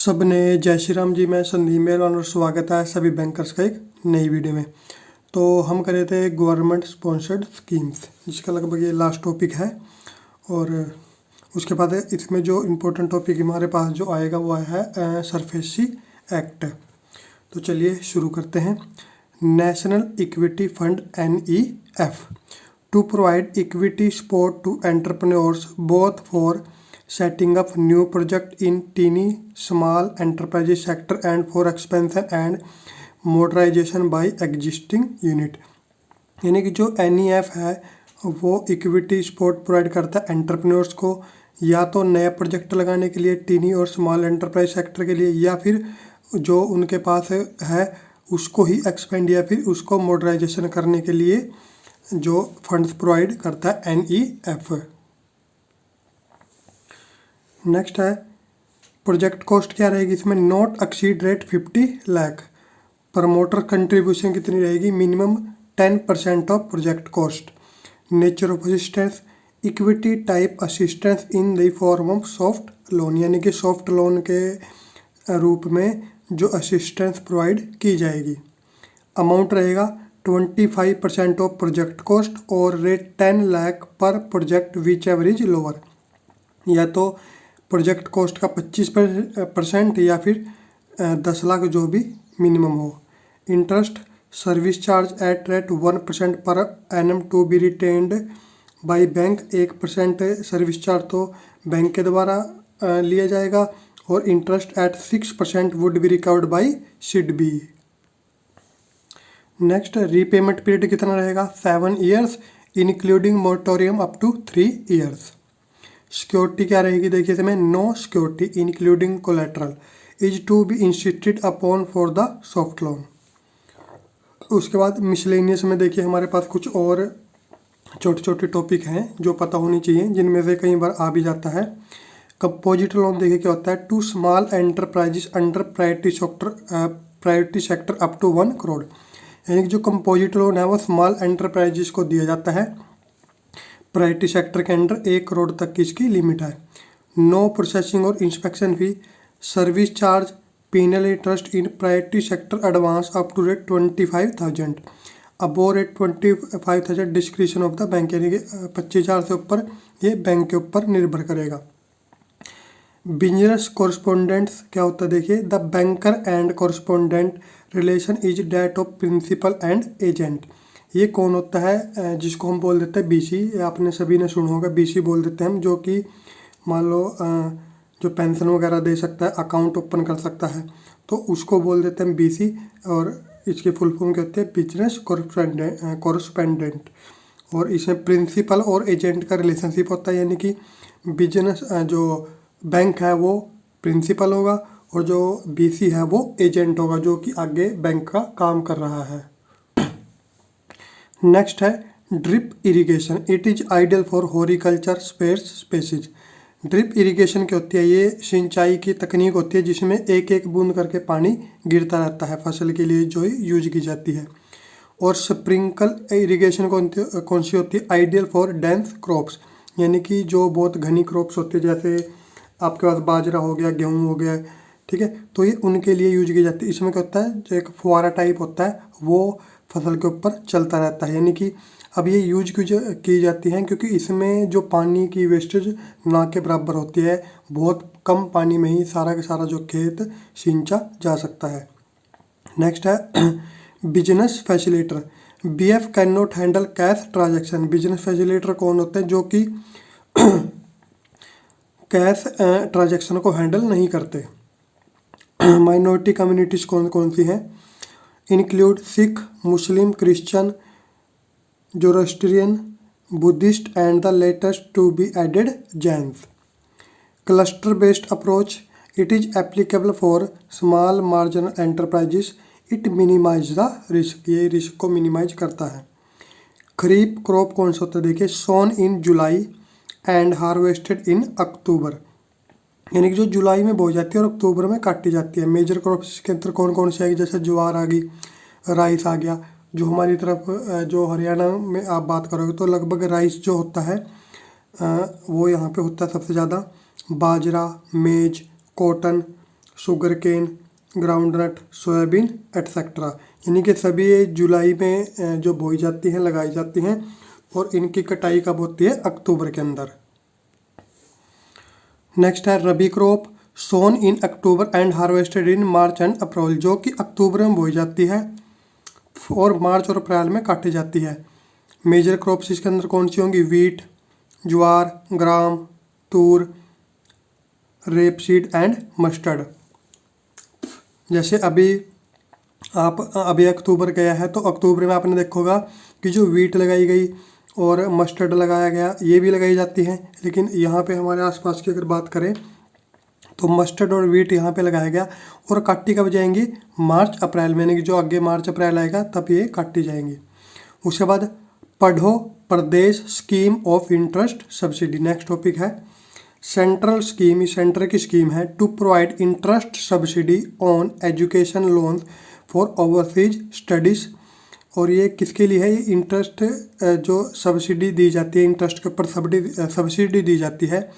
सबने जय श्री राम जी। मैं संदीप मेहरवान और स्वागत है सभी बैंकर्स का एक नई वीडियो में। तो हम कर रहे थे गवर्नमेंट स्पॉन्सर्ड स्कीम्स, जिसका लगभग ये लास्ट टॉपिक है। और उसके बाद इसमें जो इम्पोर्टेंट टॉपिक हमारे पास जो आएगा वो आया है सरफेसी एक्ट। तो चलिए शुरू करते हैं। National equity fund NEF to provide equity support to entrepreneurs both for setting up new project in teeny small enterprises sector and for expansion and modernization by existing unit। यानी कि जो NEF है वो इक्विटी सपोर्ट प्रोवाइड करता है entrepreneurs को, या तो नया प्रोजेक्ट लगाने के लिए टीनी और स्मॉल एंटरप्राइज सेक्टर के लिए, या फिर जो उनके पास है उसको ही एक्सपेंड या फिर उसको मॉडर्नाइजेशन करने के लिए जो फंड्स प्रोवाइड करता है NEF। नेक्स्ट है प्रोजेक्ट कॉस्ट क्या रहेगी इसमें, not exceed rate 50 lakh. Promoter contribution कितनी रहेगी, minimum 10% of project cost. Nature of assistance, equity type assistance in the form of soft loan, यानी कि सॉफ्ट लोन के रूप में जो असिस्टेंस प्रोवाइड की जाएगी। अमाउंट रहेगा 25% ऑफ प्रोजेक्ट कॉस्ट और रेट 10 लाख पर प्रोजेक्ट विच एवरेज लोअर, या तो प्रोजेक्ट कॉस्ट का 25% या फिर 10 लाख जो भी मिनिमम हो। Interest service charge at rate 1% per annum to be retained by bank. 1% service charge तो बैंक के द्वारा लिया जाएगा और interest at 6% would be recovered by SIDBI। Next repayment period कितना रहेगा, 7 years including moratorium up to 3 years. Security क्या रहेगी देखिए इसमें, no security including collateral is to be instituted upon for the soft loan. उसके बाद मिसलेनियस में देखिए हमारे पास कुछ और छोटे छोटे टॉपिक हैं जो पता होनी चाहिए, जिनमें से कई बार आ भी जाता है। कंपोजिट लोन देखिए क्या होता है, to small enterprises under priority sector up to 1 crore. यानी कि जो कंपोजिट लोन है वो स्मॉल एंटरप्राइजेस को दिया जाता है, प्रायोरिटी सेक्टर के अंडर 1 करोड़ तक की इसकी लिमिट है। नो प्रोसेसिंग और inspection fee, service charge, penal interest in priority sector advance up to rate 25,000, above rate 25,000 description of the bank, यानी कि 25,000 से ऊपर ये बैंक के ऊपर निर्भर करेगा। बिजनेस कॉरस्पोंडेंट्स क्या होता है देखिए, the banker and correspondent relation is that of principal and agent. ये कौन होता है, जिसको हम बोल देते हैं BC, आपने सभी ने सुना होगा BC बोल देते हैं हम, जो कि मान लो जो पेंशन वगैरह दे सकता है, अकाउंट ओपन कर सकता है, तो उसको बोल देते हैं BC। और इसकी फुल फॉर्म कहते हैं बिजनेस कॉरस्पोंडेंट। और इसमें प्रिंसिपल और एजेंट का रिलेशनशिप होता है, यानी कि बिजनेस जो बैंक है वो प्रिंसिपल होगा और जो BC है वो एजेंट होगा, जो कि आगे बैंक का काम कर रहा है। नेक्स्ट है drip irrigation, it is ideal for horticulture species. Drip irrigation क्या होती है, ये सिंचाई की तकनीक होती है जिसमें एक एक बूंद करके पानी गिरता रहता है फसल के लिए, जो यूज की जाती है। और स्प्रिंकल इरिगेशन कौन सी होती है, आइडियल फॉर डेंस क्रॉप्स, यानी कि जो बहुत घनी क्रॉप्स होती है, जैसे आपके पास बाजरा हो गया, गेहूँ हो गया, ठीक है, तो ये उनके लिए यूज की जाती है। इसमें क्या होता है, जो एक फुहारा टाइप होता है वो फसल के ऊपर चलता रहता है, यानी कि अब ये यूज की जाती हैं क्योंकि इसमें जो पानी की वेस्टेज ना के बराबर होती है, बहुत कम पानी में ही सारा का सारा जो खेत सिंचा जा सकता है। नेक्स्ट है business facilitator, BF can not handle cash transaction. Business facilitator कौन होते हैं, जो कि कैश ट्रांजैक्शन को हैंडल नहीं करते। माइनॉरिटी कम्युनिटीज़ कौन कौन सी हैं, include Sikh, Muslim, Christian, Zoroastrian, Buddhist and the latest to be added Jains. Cluster based approach, it is applicable for small marginal enterprises, it minimize the risk, ये रिस्क को minimize करता है। खरीफ क्रॉप कौन सा होता है देखिए, सोन इन जुलाई एंड हार्वेस्टेड इन अक्टूबर, यानी कि जो जुलाई में बोई जाती है और अक्टूबर में काटी जाती है। मेजर क्रॉप्स के अंदर कौन कौन सी आएगी, जैसे ज्वार आ गई, राइस आ गया। जो हमारी तरफ जो हरियाणा में आप बात करोगे तो लगभग राइस जो होता है वो यहाँ पे होता है सबसे ज़्यादा। Bajra, maize, cotton, sugar cane, groundnut, soybean etcetera. यानी कि सभी ये जुलाई में जो बोई जाती हैं, लगाई जाती हैं, और इनकी कटाई कब होती है? अक्टूबर के अंदर। नेक्स्ट है rabi crop, sown in October and harvested in March and April, जो कि अक्टूबर में बोई जाती है और मार्च और अप्रैल में काटी जाती है। मेजर क्रॉप्स इसके अंदर कौन सी होंगी? Wheat, jowar, gram, Toor, rapeseed and mustard. जैसे अभी अक्टूबर गया है, तो अक्टूबर में आपने देखा होगा कि जो वीट लगाई गई और मस्टर्ड लगाया गया, ये भी लगाई जाती हैं। लेकिन यहाँ पे हमारे आसपास की अगर बात करें तो मस्टर्ड और वीट यहाँ पे लगाया गया, और काटी कब जाएंगी? मार्च अप्रैल में, यानी कि जो आगे मार्च अप्रैल आएगा तब ये काटी जाएंगी। उसके बाद Padho Pardesh scheme of interest subsidy. Next topic है सेंट्रल स्कीम। सेंटर की स्कीम है to provide interest subsidy on education loan for overseas studies. और ये किसके लिए है? ये इंटरेस्ट जो सब्सिडी दी जाती है, इंटरेस्ट के ऊपर सब्सिडी दी जाती है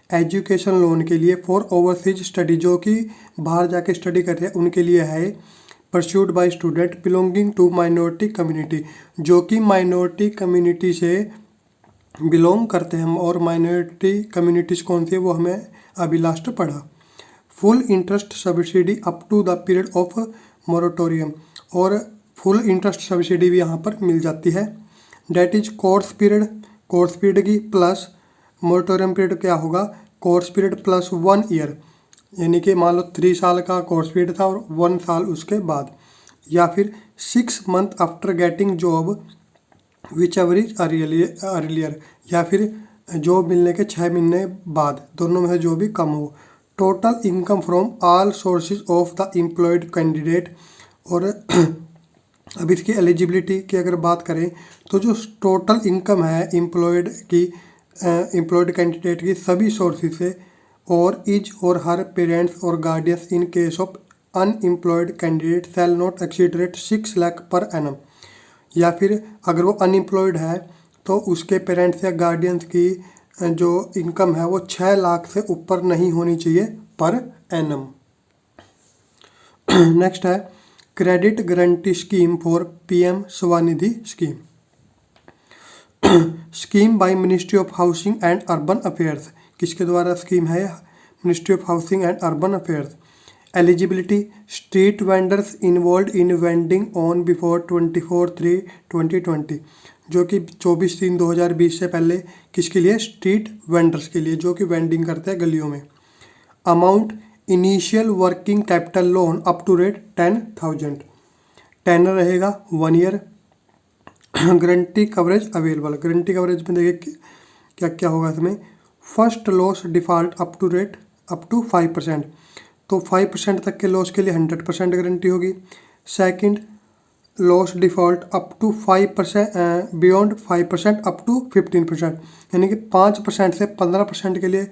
एजुकेशन लोन के लिए फॉर ओवरसीज स्टडी, जो कि बाहर जाके स्टडी कर रहे हैं उनके लिए है। Pursued by student belonging to minority community, जो कि माइनॉरिटी कम्युनिटी से बिलोंग करते हैं। और माइनॉरिटी कम्युनिटीज़ कौन सी है वो हमें अभी लास्ट पढ़ा। Full interest subsidy up to the period of moratorium, और फुल इंटरेस्ट सब्सिडी भी यहाँ पर मिल जाती है। डेट इज कोर्स पीरियड की प्लस मोरेटोरियम पीरियड क्या होगा? कोर्स पीरियड प्लस 1 ईयर, यानी कि मान लो 3 साल का कोर्स पीरियड था और 1 साल उसके बाद, या फिर 6 month after getting job which ever is earlier, या फिर जॉब मिलने के 6 महीने बाद, दोनों में से जो भी कम हो। Total income from all sources of the employed candidate. और अब इसकी एलिजिबिलिटी की अगर बात करें तो जो टोटल इनकम है एम्प्लॉयड कैंडिडेट की सभी सोर्सेज से, और इज और हर पेरेंट्स और guardians in case of unemployed candidate shall not exceed rate 6 lakh per annum. या फिर अगर वो अनएम्प्लॉयड है तो उसके पेरेंट्स या गार्डियंस की जो इनकम है वो 6 लाख से ऊपर नहीं होनी चाहिए पर एनम। नेक्स्ट है credit guarantee scheme for PM Svanidhi scheme. Scheme by ministry of housing and urban affairs. किसके द्वारा स्कीम है? Ministry of housing and urban affairs. Eligibility street vendors involve in vending on before 24/3/2020, जो कि 24/3/2020 से पहले किसके लिए? स्ट्रीट वेंडर्स के लिए, जो कि वेंडिंग करते हैं गलियों में। Amount initial working capital loan up to rate 10,000। Tenor रहेगा 1 year. Guarantee coverage available. Guarantee coverage में देखिए क्या क्या होगा इसमें। First loss default up to 5%, तो 5% तक के लॉस के लिए 100% गारंटी होगी। Second loss default up to 5%, beyond 5% up to 15%, यानी कि 5% से 15% के लिए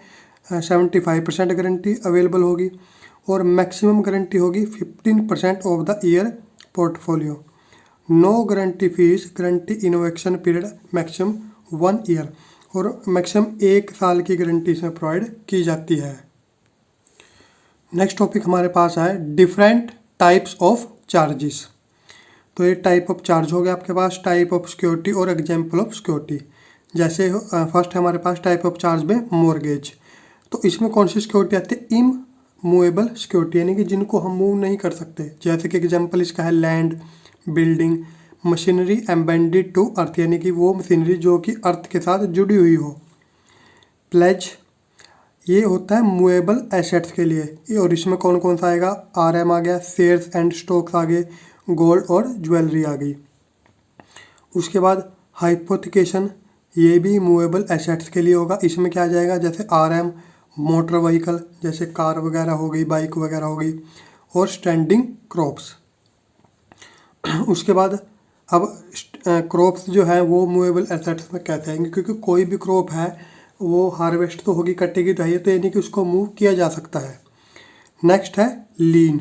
75% गारंटी अवेलेबल होगी। और मैक्सिमम गारंटी होगी 15% of the year portfolio. No guarantee fees, guarantee innovation period maximum 1 year, और मैक्सिमम 1 साल की गारंटी इसमें प्रोवाइड की जाती है। नेक्स्ट टॉपिक हमारे पास है डिफरेंट टाइप्स ऑफ चार्जेस। तो ये टाइप ऑफ चार्ज हो गया आपके पास, टाइप ऑफ सिक्योरिटी और एग्जाम्पल ऑफ सिक्योरिटी। जैसे फर्स्ट है हमारे पास टाइप ऑफ चार्ज में मॉर्गेज। तो इसमें कौन सी सिक्योरिटी आती है? इमूवेबल सिक्योरिटी, यानी कि जिनको हम मूव नहीं कर सकते। जैसे कि एग्जाम्पल इसका है land, building, machinery embedded to earth, यानी कि वो मशीनरी जो कि अर्थ के साथ जुड़ी हुई हो। प्लेज ये होता है मूवेबल एसेट्स के लिए, और इसमें कौन कौन सा आएगा? RM आ गया, शेयर्स एंड स्टॉक्स आ गए, गोल्ड और ज्वेलरी आ गई। उसके बाद हाइपोथिकेशन, ये भी मूवेबल एसेट्स के लिए होगा। इसमें क्या आ जाएगा? जैसे RM मोटर व्हीकल, जैसे कार वगैरह हो गई, बाइक वगैरह हो गई, और स्टैंडिंग क्रॉप्स। उसके बाद अब क्रॉप्स जो है वो मूवेबल एसेट्स में कहते हैं, क्योंकि कोई भी क्रॉप है वो हार्वेस्ट तो होगी, कटेगी तो है, तो यानी कि उसको मूव किया जा सकता है। नेक्स्ट है lien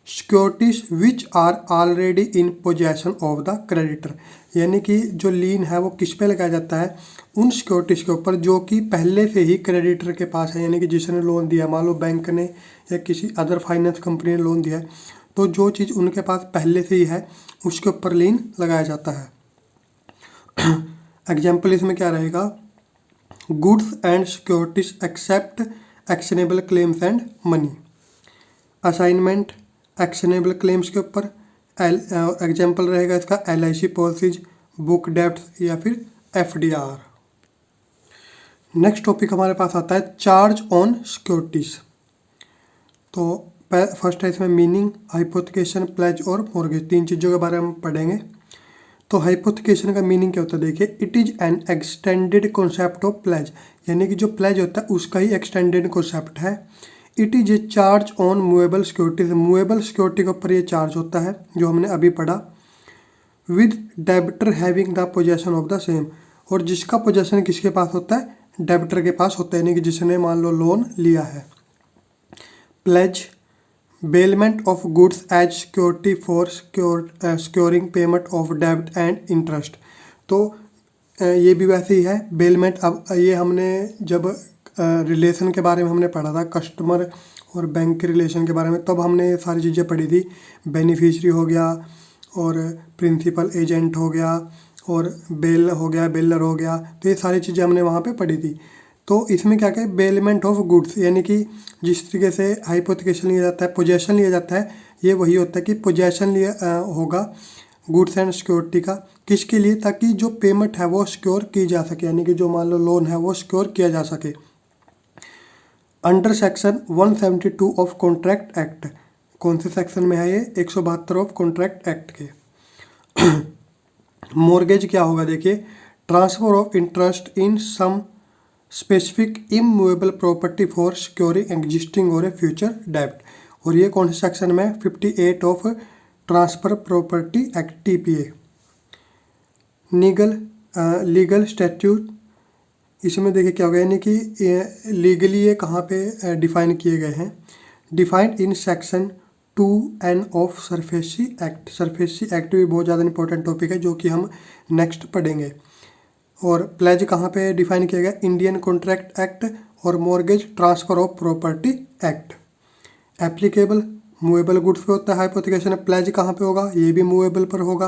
securities which are already in possession of the creditor, यानी कि जो लीन है वो किस पे लगाया जाता है, उन सिक्योरिटीज़ के ऊपर जो कि पहले से ही क्रेडिटर के पास है, यानी कि जिसने लोन दिया, मान लो बैंक ने या किसी अदर फाइनेंस कंपनी ने लोन दिया है, तो जो चीज़ उनके पास पहले से ही है उसके ऊपर लीन लगाया जाता है। एग्जाम्पल इसमें क्या रहेगा, goods and securities except actionable claims and money. Assignment actionable claims के ऊपर एग्जाम्पल रहेगा इसका LIC पॉलिसीज, बुक डेब्ट्स या फिर FDR। नेक्स्ट टॉपिक हमारे पास आता है चार्ज ऑन सिक्योरिटीज। तो फर्स्ट है इसमें मीनिंग, हाइपोथिकेशन, प्लेज और मॉर्गेज, 3 चीज़ों के बारे में हम पढ़ेंगे। तो हाइपोथिकेशन का मीनिंग क्या होता है, देखिए, it is an extended concept of pledge, यानी कि जो प्लेज होता है उसका ही एक्सटेंडेड कॉन्सेप्ट है। It is a charge on movable securities, movable security के ऊपर ये चार्ज होता है जो हमने अभी पढ़ा। With debtor having the possession of the same, और जिसका पोजेशन किसके पास होता है, डेबिटर के पास होता है, यानी कि जिसने मान लो लोन लिया है। Pledge bailment of goods as security for securing payment of डेब्ट एंड इंटरेस्ट। तो ये भी वैसे ही है बेलमेंट। अब ये हमने जब रिलेशन के बारे में हमने पढ़ा था, कस्टमर और बैंक के रिलेशन के बारे में, तब हमने ये सारी चीज़ें पढ़ी थी। बेनिफिशियरी हो गया और प्रिंसिपल एजेंट हो गया और बेल हो गया, बेलर हो गया, तो ये सारी चीज़ें हमने वहाँ पे पढ़ी थी। तो इसमें क्या क्या, बेलमेंट ऑफ गुड्स, यानी कि जिस तरीके से हाइपोथिकेशन लिया जाता है, पोजेशन लिया जाता है, ये वही होता है कि पोजेशन लिया होगा गुड्स एंड सिक्योरिटी का, किसके लिए, ताकि जो पेमेंट है वो सिक्योर की जा सके, यानी कि जो मान लो लोन है वो सिक्योर किया जा सके। Under section 172 of contract act, कौन से सेक्शन में है ये, 172 ऑफ कॉन्ट्रैक्ट एक्ट के। मॉर्गेज क्या होगा, देखिए, transfer of interest in some specific immovable property for securing existing और ए फ्यूचर डेब्ट, और ये कौन से सेक्शन में, 58 of transfer property act TPA। Legal statute, इसमें देखिए क्या होगा, यानी कि लीगली ये कहाँ पे डिफाइन किए गए हैं, defined in section 2N of SARFAESI act. SARFAESI act भी बहुत ज़्यादा इंपॉर्टेंट टॉपिक है जो कि हम नेक्स्ट पढ़ेंगे। और प्लेज कहाँ पे डिफाइन किया गया, इंडियन कॉन्ट्रैक्ट एक्ट और mortgage transfer of property act. Applicable movable goods पे होता है हाइपोथिकेशन, प्लेज कहाँ पे होगा, ये भी मूवेबल पर होगा,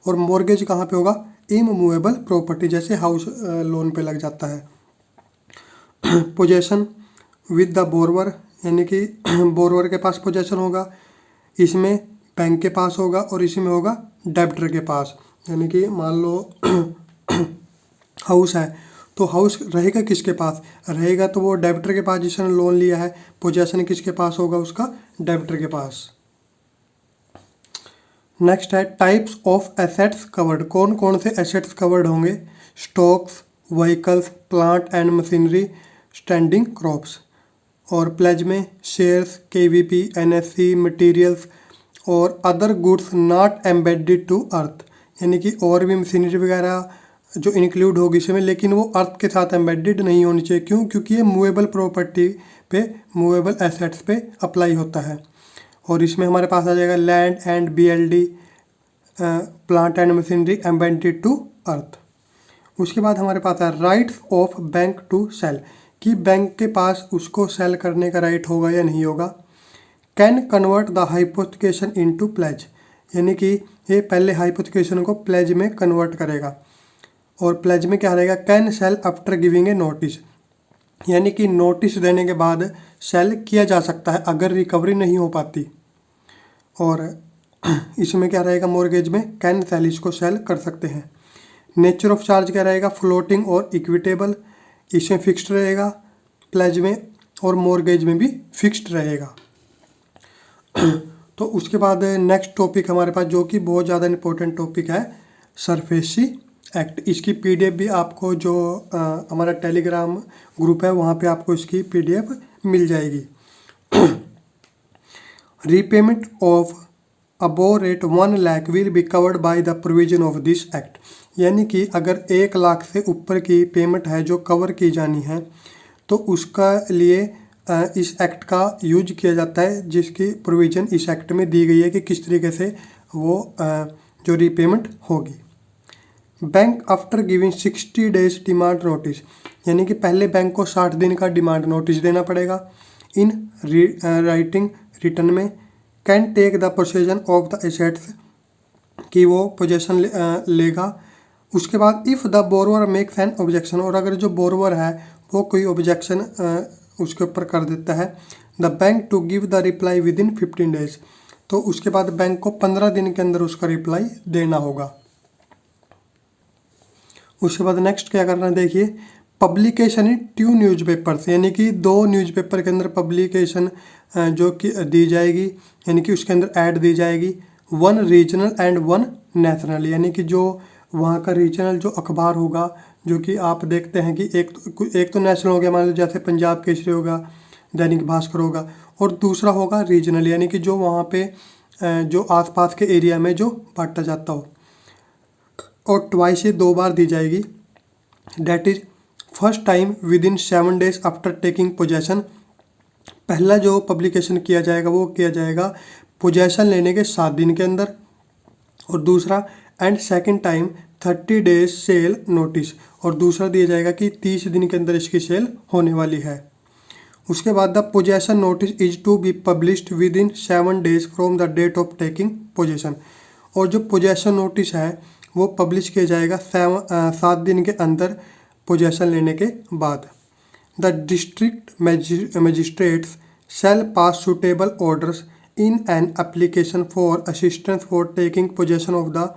और मॉर्गेज कहाँ पे होगा, इमूवेबल प्रॉपर्टी, जैसे हाउस लोन पे लग जाता है। पोजेशन विद द बोरवर, यानी कि बोरवर के पास पोजेशन होगा, इसमें बैंक के पास होगा और इसमें होगा डेब्टर के पास, यानी कि मान लो हाउस है तो हाउस रहेगा किसके पास, रहेगा तो वो डेब्टर के पास जिसने लोन लिया है। पोजेशन किसके पास होगा, उसका डेब्टर के पास। नेक्स्ट है टाइप्स ऑफ एसेट्स कवर्ड, कौन कौन से एसेट्स कवर्ड होंगे, stocks, vehicles, plant and machinery, standing crops. और प्लेज में शेयर्स, KVP, NSC, मटेरियल्स और other goods not embedded to earth, यानी कि और भी मशीनरी वगैरह जो इंक्लूड होगी इसमें, लेकिन वो अर्थ के साथ एम्बेडेड नहीं होनी चाहिए। क्यों, क्योंकि ये मूवेबल प्रॉपर्टी पे, मूवेबल एसेट्स पे अप्लाई होता है। और इसमें हमारे पास आ जाएगा land and BLD, plant and machinery embedded to earth. उसके बाद हमारे पास है rights of bank to sell, कि बैंक के पास उसको सेल करने का राइट होगा या नहीं होगा। Can convert the hypothecation into pledge, यानी कि ये पहले हाइपोथिकेशन को प्लेज में कन्वर्ट करेगा। और प्लेज में क्या रहेगा, can sell after giving a notice, यानी कि नोटिस देने के बाद सेल किया जा सकता है अगर रिकवरी नहीं हो पाती। और इसमें क्या रहेगा, मॉर्गेज में कैन सेल, इसको सेल कर सकते हैं। नेचर ऑफ चार्ज क्या रहेगा, फ्लोटिंग और इक्विटेबल, इसमें फिक्स्ड रहेगा प्लेज में, और मॉर्गेज में भी फिक्स्ड रहेगा। तो उसके बाद नेक्स्ट टॉपिक हमारे पास जो कि बहुत ज़्यादा इंपॉर्टेंट टॉपिक है, सरफेसी एक्ट। इसकी PDF भी आपको जो हमारा टेलीग्राम ग्रुप है वहाँ पे आपको इसकी PDF मिल जाएगी। Repayment of above rate 1 lakh will be covered by the provision of this act, यानी कि अगर 1 लाख से ऊपर की पेमेंट है जो कवर की जानी है तो उसका लिए इस एक्ट का यूज किया जाता है, जिसकी प्रोविज़न इस एक्ट में दी गई है कि किस तरीके से वो जो रीपेमेंट होगी। Bank after giving 60 days demand notice, यानी कि पहले बैंक को 60 दिन का डिमांड नोटिस देना पड़ेगा। इन राइटिंग रिटर्न में can take the possession of the assets, कि वो पोजेशन लेगा। उसके बाद if the borrower makes an objection, और अगर जो बोरोवर है वो कोई ऑब्जेक्शन उसके ऊपर कर देता है, the bank to give the reply within 15 days, तो उसके बाद बैंक को 15 दिन के अंदर उसका रिप्लाई देना होगा। उसके बाद नेक्स्ट क्या करना है देखिए, पब्लिकेशन इन 2 न्यूज़पेपर्स, यानी कि 2 न्यूज़पेपर के अंदर पब्लिकेशन जो कि दी जाएगी, यानी कि उसके अंदर ऐड दी जाएगी। 1 रीजनल एंड 1 नेशनल, यानी कि जो वहाँ का रीजनल जो अखबार होगा, जो कि आप देखते हैं कि एक तो नेशनल हो गया, मान लो जैसे पंजाब केसरी होगा, दैनिक भास्कर होगा, और दूसरा होगा रीजनल, यानी कि जो वहाँ पे जो आसपास के एरिया में जो बांटा जाता हो, और ट्वाइस ये 2 बार दी जाएगी। That is first time within 7 days after taking possession, पहला जो पब्लिकेशन किया जाएगा वो किया जाएगा पोजेशन लेने के 7 दिन के अंदर, और दूसरा and second time 30 days sale notice, और दूसरा दिया जाएगा कि 30 दिन के अंदर इसकी सेल होने वाली है। उसके बाद the possession notice is to be published within 7 days from the date of taking possession, और जो पोजेशन नोटिस है वो पब्लिश किया जाएगा 7 दिन के अंदर पोजेशन लेने के बाद। The district magistrates shall pass suitable orders in an application for assistance for taking possession of the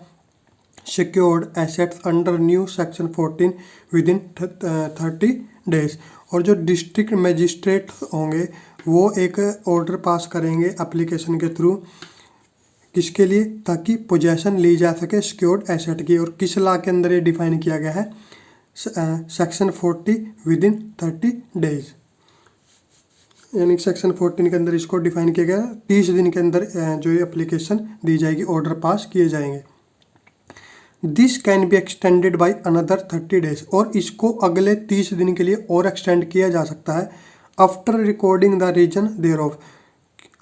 secured assets under new section 14 within 30 days, और जो डिस्ट्रिक्ट मजिस्ट्रेट होंगे वो एक ऑर्डर पास करेंगे एप्लीकेशन के थ्रू, किसके लिए, ताकि पोजेशन ली जा सके सिक्योर्ड एसेट की। और किस लॉ के अंदर ये डिफाइन किया गया है, सेक्शन 40 विद इन 30 डेज, यानी सेक्शन 14 के अंदर इसको डिफाइन किया गया। 30 दिन के अंदर जो ये एप्लीकेशन दी जाएगी, ऑर्डर पास किए जाएंगे। This can be extended by another 30 days, और इसको अगले 30 दिन के लिए और एक्सटेंड किया जा सकता है after recording the reason thereof,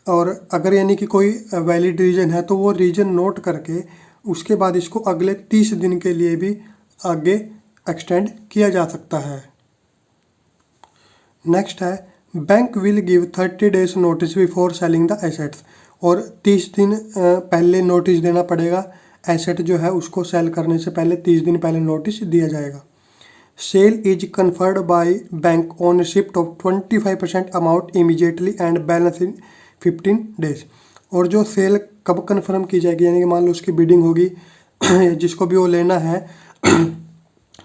और अगर यानी कि कोई वैलिड रीजन है तो वो रीजन नोट करके उसके बाद इसको अगले 30 दिन के लिए भी आगे एक्सटेंड किया जा सकता है। नेक्स्ट है bank will give 30 days notice before selling the assets, और 30 दिन पहले नोटिस देना पड़ेगा, एसेट जो है उसको सेल करने से पहले 30 दिन पहले नोटिस दिया जाएगा। Sale is conferred by bank on receipt of 25% amount immediately and balance in 15 days, और जो सेल कब कन्फर्म की जाएगी, यानी कि मान लो उसकी बिडिंग होगी जिसको भी वो लेना है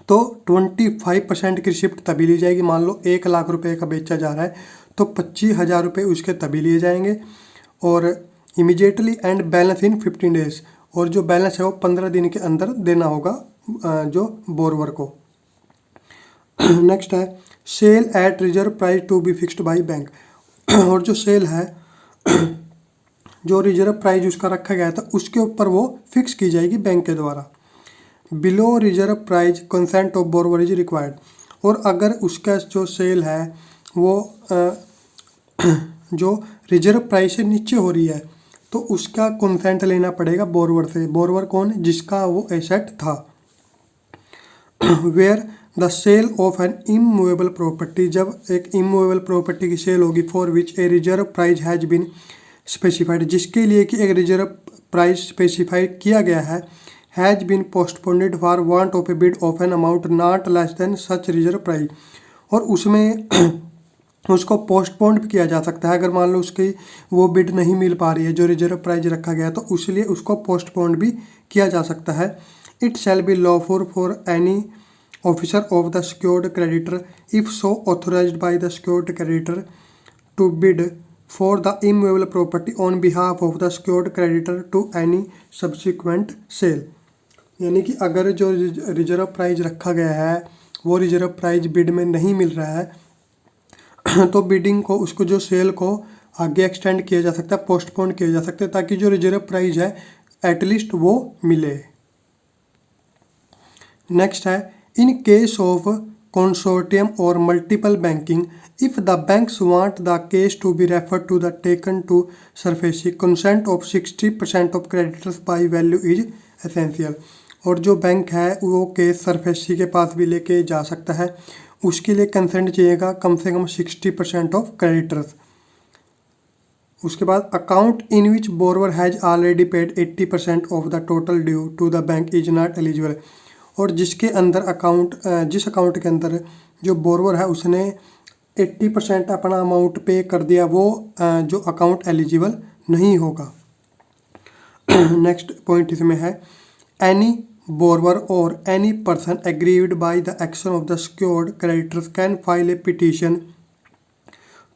तो 25% की रिसिप्ट तभी ली जाएगी। मान लो 1 लाख रुपए का बेचा जा रहा है तो 25,000 रुपये उसके तभी लिए जाएंगे, और immediately and balance in 15 days, और जो बैलेंस है वो 15 दिन के अंदर देना होगा जो बोरवर को। नेक्स्ट है sale at reserve price to be fixed by bank, और जो सेल है जो रिजर्व प्राइस उसका रखा गया था उसके ऊपर वो फिक्स की जाएगी बैंक के द्वारा। Below reserve price consent of बोरवर is required, और अगर उसका जो सेल है वो जो रिजर्व प्राइस से नीचे हो रही है तो उसका कंसेंट लेना पड़ेगा बोरवर से। बोरवर कौन, जिसका वो एसेट था। Where the sale of an immovable property, जब एक इमूवेबल प्रॉपर्टी की सेल होगी for which a reserve price has been specified, जिसके लिए कि एक रिजर्व प्राइस स्पेसिफाइड किया गया है, has been postponed for want of a bid of an amount not less than such reserve price, और उसमें उसको पोस्टपोन्ड भी किया जा सकता है अगर मान लो उसकी वो बिड नहीं मिल पा रही है जो रिजर्व प्राइस रखा गया, तो उसलिए उसको पोस्टपोन्ड भी किया जा सकता है। It shall be lawful for any officer of the secured creditor if so authorised by the secured creditor to bid for the immovable property on behalf of the secured creditor to any subsequent sale, यानी कि अगर जो reserve price रखा गया है वो reserve price bid में नहीं मिल रहा है तो बिडिंग को उसको जो सेल को आगे एक्सटेंड किया जा सकता है, पोस्टपोन किया जा सकता है, ताकि जो रिजर्व प्राइस है एटलीस्ट वो मिले। नेक्स्ट है इन केस ऑफ कंसोर्टियम और multiple banking if the banks want the case to be referred to the taken to SARFAESI consent of 60% of creditors by value is essential, और जो bank है वो case SARFAESI के पास भी लेके जा सकता है। उसके लिए कंसेंट चाहिएगा कम से कम 60% ऑफ क्रेडिटर्स। उसके बाद account in which borrower has already paid 80% of the total due to the bank is not eligible. और जिसके अंदर जिस अकाउंट के अंदर जो बोरवर है उसने 80% अपना अमाउंट पे कर दिया, वो जो अकाउंट एलिजिबल नहीं होगा। नेक्स्ट पॉइंट इसमें है एनी बोरवर और any person aggrieved by the action of the secured creditors can file a petition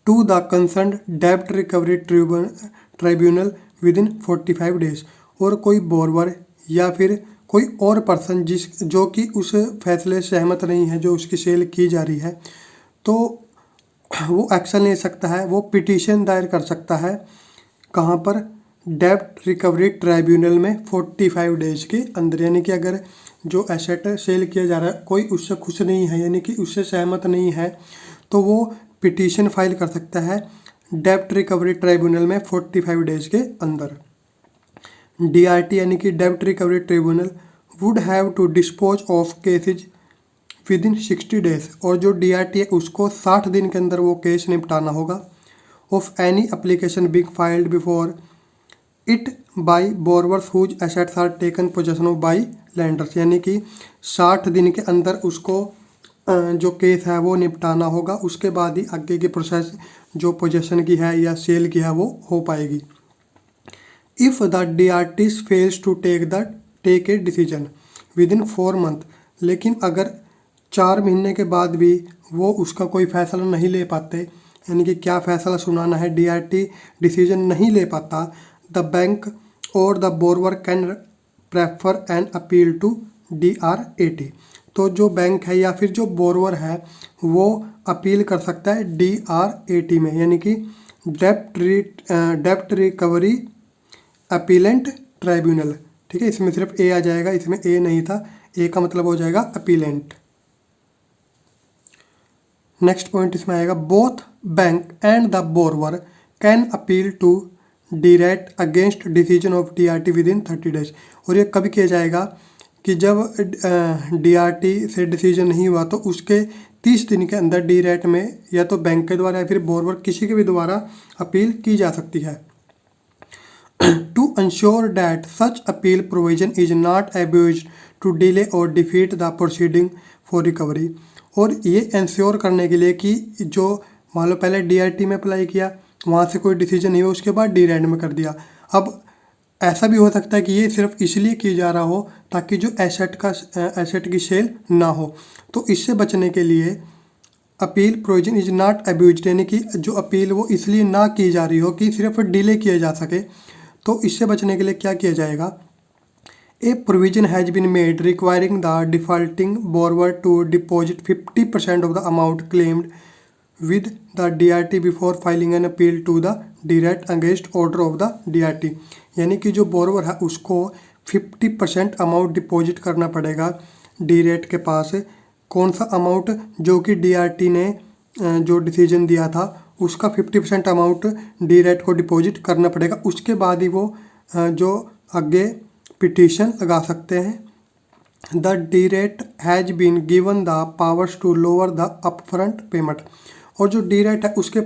to the concerned डेब्ट recovery tribunal within 45 days. और कोई बोरवर या फिर कोई और पर्सन जो कि उस फैसले से सहमत नहीं है जो उसकी सेल की जा रही है, तो वो एक्शन ले सकता है, वो पिटीशन दायर कर सकता है। कहाँ पर? डेब्ट रिकवरी ट्राइब्यूनल में 45 डेज के अंदर। यानी कि अगर जो एसेट सेल किया जा रहा है कोई उससे खुश नहीं है, यानी कि उससे सहमत नहीं है, तो वो पिटीशन फाइल कर सकता है डेब्ट रिकवरी ट्राइब्यूनल में 45 डेज के अंदर। DRT यानी कि डेब्ट recovery tribunal would have to dispose of cases within 60 days. और जो DRT है उसको 60 दिन के अंदर वो केस निपटाना होगा। Of any application being filed before it by borrowers whose assets are taken possession of by lenders. यानी कि 60 दिन के अंदर उसको जो केस है वो निपटाना होगा। उसके बाद ही आगे की प्रोसेस जो पोजेशन की है या सेल की है वो हो पाएगी। If the DRT fails to take a decision within 4 month. लेकिन अगर 4 महीने के बाद भी वो उसका कोई फैसला नहीं ले पाते, यानी कि क्या फैसला सुनाना है, DRT डिसीजन नहीं ले पाता, द बैंक और the borrower can prefer an appeal to DRAT। तो जो बैंक है या फिर जो बोरवर है वो अपील कर सकता है DRAT में, यानी कि डेब्ट रिकवरी अपीलेंट ट्राइब्यूनल। ठीक है, इसमें सिर्फ ए आ जाएगा, इसमें ए नहीं था, ए का मतलब हो जाएगा अपीलेंट। नेक्स्ट पॉइंट इसमें आएगा both bank and the borrower can appeal to DRAT against decision of DRT within 30 days. और ये कभी किया जाएगा कि जब DRT से डिसीजन नहीं हुआ तो उसके 30 दिन के अंदर DRAT में या तो बैंक के द्वारा या फिर बोरवर किसी के भी द्वारा अपील की जा सकती है। To ensure that such appeal provision is not abused to delay or defeat the proceeding for recovery। और ये इंश्योर करने के लिए कि जो मान लो पहले DRT में अप्लाई किया, वहाँ से कोई डिसीजन नहीं हुआ, उसके बाद DRAT में कर दिया। अब ऐसा भी हो सकता है कि ये सिर्फ इसलिए किया जा रहा हो ताकि जो एसेट की सेल ना हो। तो इससे बचने के लिए appeal provision is not abused, यानी कि जो अपील वो इसलिए ना की जा रही हो कि सिर्फ डिले किया जा सके। तो इससे बचने के लिए क्या किया जाएगा? A provision has been made requiring the defaulting borrower to deposit 50% of the amount claimed with the DRT before filing an appeal to the DRAT against order of the DRT। यानी कि जो बोरवर है उसको 50% अमाउंट डिपॉजिट करना पड़ेगा DRAT के पास। कौन सा अमाउंट? जो कि DRT ने जो डिसीजन दिया था उसका 50% अमाउंट DRAT को डिपॉजिट करना पड़ेगा। उसके बाद ही वो जो आगे पिटीशन लगा सकते हैं। The DRAT has been given the powers to lower the upfront payment. और जो DRAT है उसके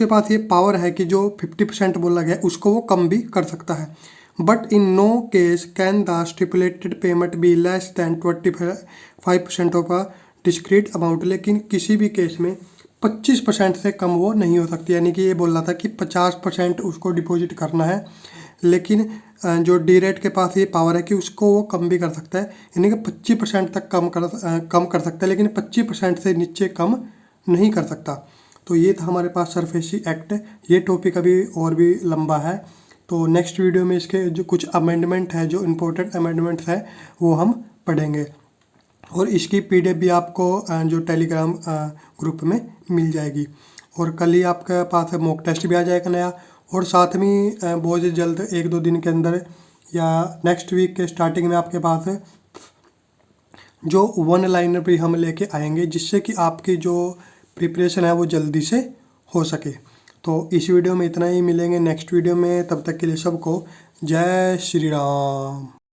पास ये पावर है कि जो 50% बोला गया उसको वो कम भी कर सकता है। But in no case can the stipulated payment be less than 25% of a discrete amount. लेकिन किसी भी केस में 25% से कम वो नहीं हो सकती। यानी कि ये बोल रहा था कि 50% उसको डिपॉजिट करना है, लेकिन जो DRAT के पास ये पावर है कि उसको वो कम भी कर सकता है, यानी कि 25% तक कम कर सकता है, लेकिन 25% से नीचे कम नहीं कर सकता। तो ये था हमारे पास सरफेसी एक्ट। ये टॉपिक अभी और भी लंबा है, तो नेक्स्ट वीडियो में इसके जो कुछ अमेंडमेंट है, जो इम्पोर्टेंट अमेंडमेंट्स है वो हम पढ़ेंगे। और इसकी PDF भी आपको जो टेलीग्राम ग्रुप में मिल जाएगी। और कल ही आपके पास मॉक टेस्ट भी आ जाएगा नया। और साथ में बहुत जल्द 1-2 दिन के अंदर या नेक्स्ट वीक के स्टार्टिंग में आपके पास जो 1 लाइनर भी हम लेके आएंगे, जिससे कि आपकी जो प्रिपरेशन है वो जल्दी से हो सके। तो इस वीडियो में इतना ही, मिलेंगे नेक्स्ट वीडियो में, तब तक के लिए सबको जय श्री राम।